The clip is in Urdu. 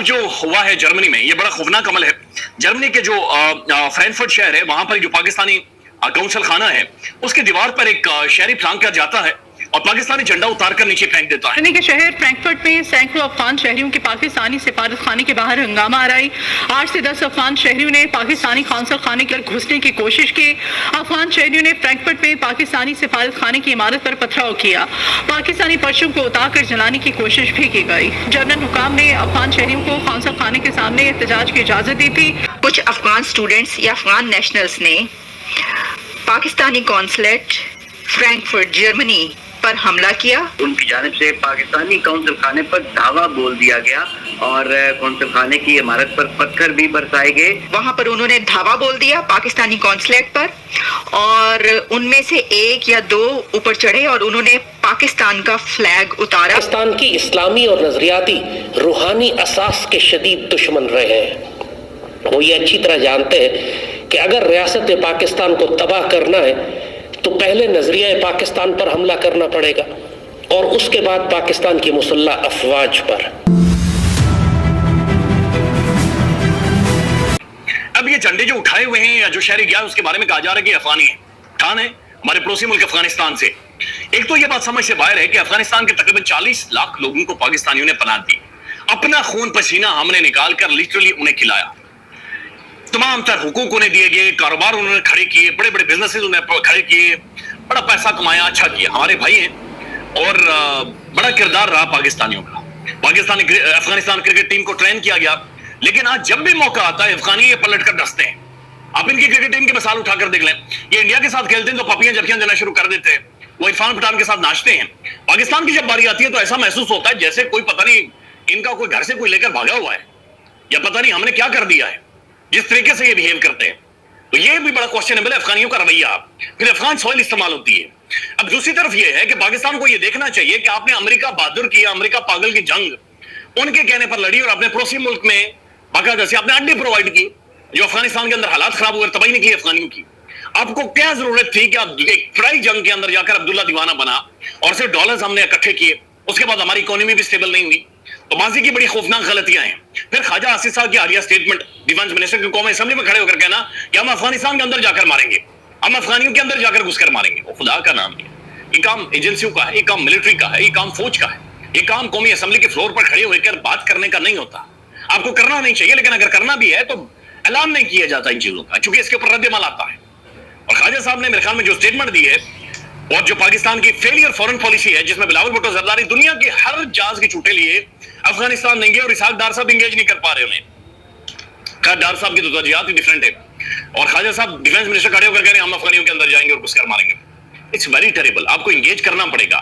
اب جو ہوا ہے جرمنی میں یہ بڑا خوفناک عمل ہے. جرمنی کے جو فرینکفرٹ شہر ہے وہاں پر جو پاکستانی کونسل خانہ ہے اس کی دیوار پر ایک شہری پھلانگ کیا جاتا ہے اور پاکستانی جھنڈا اتار کر نیچے پھینک دیتا ہے. جرمنی کے شہر فرینکفرٹ میں سینکڑوں افغان شہریوں کے پاکستانی سفارت خانے کے باہر ہنگامہ آرائی. 8 سے 10 افغان شہریوں نے پاکستانی قونصل خانے کے اندر گھسنے کی کوشش کی. افغان شہریوں نے فرینکفرٹ میں پاکستانی سفارت خانے کی عمارت پر پتھراؤ کیا. پاکستانی پرچم کو اتار کر جلانے کی کوشش بھی کی گئی. جرمن حکام نے افغان شہریوں کو قونصل خانے کے سامنے احتجاج کی اجازت دی تھی. کچھ افغان اسٹوڈنٹس یا افغان نیشنلز نے پاکستانی قونصلیٹ فرینکفرٹ جرمنی پر حملہ کیا. ان کی جانب سے پاکستانی قونصل خانے پر دھاوا بول دیا گیا اور قونصل خانے کی عمارت پر پتھر بھی برسائے گئے. وہاں پر انہوں نے دھاوا بول دیا پاکستانی قونصلیٹ پر اور ان میں سے ایک یا دو اوپر چڑھے اور انہوں نے پاکستان کا فلیگ اتارا. پاکستان کی اسلامی اور نظریاتی روحانی اساس کے شدید دشمن رہے ہیں. وہ یہ اچھی طرح جانتے ہیں کہ اگر ریاست پاکستان کو تباہ کرنا ہے تو پہلے نظریہ پاکستان پر حملہ کرنا پڑے گا اور اس کے بعد پاکستان کی مسلح افواج پر. اب یہ جھنڈے جو اٹھائے ہوئے ہیں یا جو شہری گیا اس کے بارے میں کہا جا رہا ہے کہ افغانی ہیں. ٹھان ہے ہمارے پڑوسی ملک افغانستان سے. ایک تو یہ بات سمجھ سے باہر ہے کہ افغانستان کے تقریباً 40 لاکھ لوگوں کو پاکستانیوں نے پناہ دی. اپنا خون پسینہ ہم نے نکال کر لٹرلی انہیں کھلایا. تمام تر حقوق انہیں دیے گئے, کاروبار انہوں نے کھڑے کیے, بڑے بڑے بزنسز انہیں کھڑے کیے, بڑا پیسہ کمایا, اچھا کیا. ہمارے بھائی ہیں اور بڑا کردار رہا پاکستانیوں کا. افغانستان کرکٹ ٹیم کو ٹرین کیا گیا, لیکن آج جب بھی موقع آتا ہے افغانی یہ پلٹ کر ڈستے ہیں. آپ ان کی کرکٹ ٹیم کی مثال اٹھا کر دیکھ لیں. یہ انڈیا کے ساتھ کھیلتے ہیں تو پپیاں جھپکیاں دینا شروع کر دیتے ہیں, وہ عرفان پٹھان کے ساتھ ناچتے ہیں. پاکستان کی جب باری آتی ہے تو ایسا محسوس ہوتا ہے جیسے کوئی پتہ نہیں ان کا کوئی گھر سے کوئی لے کر بھاگا ہوا ہے یا پتہ نہیں ہم نے کیا کر دیا ہے جس طریقے سے یہ بیہیو کرتے ہیں. تو یہ بھی بڑا کوسچنیبل ہے افغانیوں کا رویہ. پھر افغان سوئل استعمال ہوتی ہے. اب دوسری طرف یہ ہے کہ پاکستان کو یہ دیکھنا چاہیے کہ آپ نے امریکہ بہادر کیا, امریکہ پاگل کی جنگ ان کے کہنے پر لڑی اور اپنے پڑوسی ملک میں باقاعدہ سے آپ نے اڈے پرووائڈ کی. جو افغانستان کے اندر حالات خراب ہوئے, تباہی نکلی افغانیوں کی. آپ کو کیا ضرورت تھی کہ آپ ایک فرائی جنگ کے اندر جا کر عبداللہ دیوانہ بنا اور صرف ڈالرز ہم نے اکٹھے کیے, اس کے بعد ہماری اکانومی بھی سٹیبل نہیں ہوئی. تو ماضی کی بڑی خوفناک غلطیاں ہیں. پھر خواجہ آصف صاحب کی حالیہ سٹیٹمنٹ ڈیفنس منسٹر کی قومی اسمبلی میں کھڑے ہو کر کہنا کہ ہم افغانستان کے اندر جا کر ماریں گے, ہم افغانیوں کے اندر جا کر گھس کر ماریں گے. وہ خدا کا نام ہے, یہ کام ایجنسیوں کا ہے, یہ کام ملٹری کا ہے, یہ کام فوج کا ہے. یہ کام قومی اسمبلی کے فلور پر کھڑے ہو کر بات کرنے کا نہیں ہوتا. آپ کو کرنا نہیں چاہیے, لیکن اگر کرنا بھی ہے تو اعلان نہیں کیا جاتا ان چیزوں کا, چونکہ اس کے اوپر رد عمل آتا ہے. اور خواجہ صاحب نے میرے خیال میں جو سٹیٹمنٹ دی ہے اور جو پاکستان کی فیلئر فورن پالیسی ہے جس میں بلاول بھٹو زرداری دنیا کے ہر جہاز کے چوٹے لیے افغانستان نہیں گئے اور اسحاق ڈار صاحب انگیج نہیں کر پا رہے انہیں. خیر ڈار صاحب کی تو ترجیحات ہی ڈیفرنٹ ہے اور خواجہ صاحب ڈیفنس منسٹر کھڑے ہو کر کہہ رہے ہیں ہم افغانیوں کے اندر جائیں گے اور گھس کر ماریں گے. It's very terrible. آپ کو انگیج کرنا پڑے گا.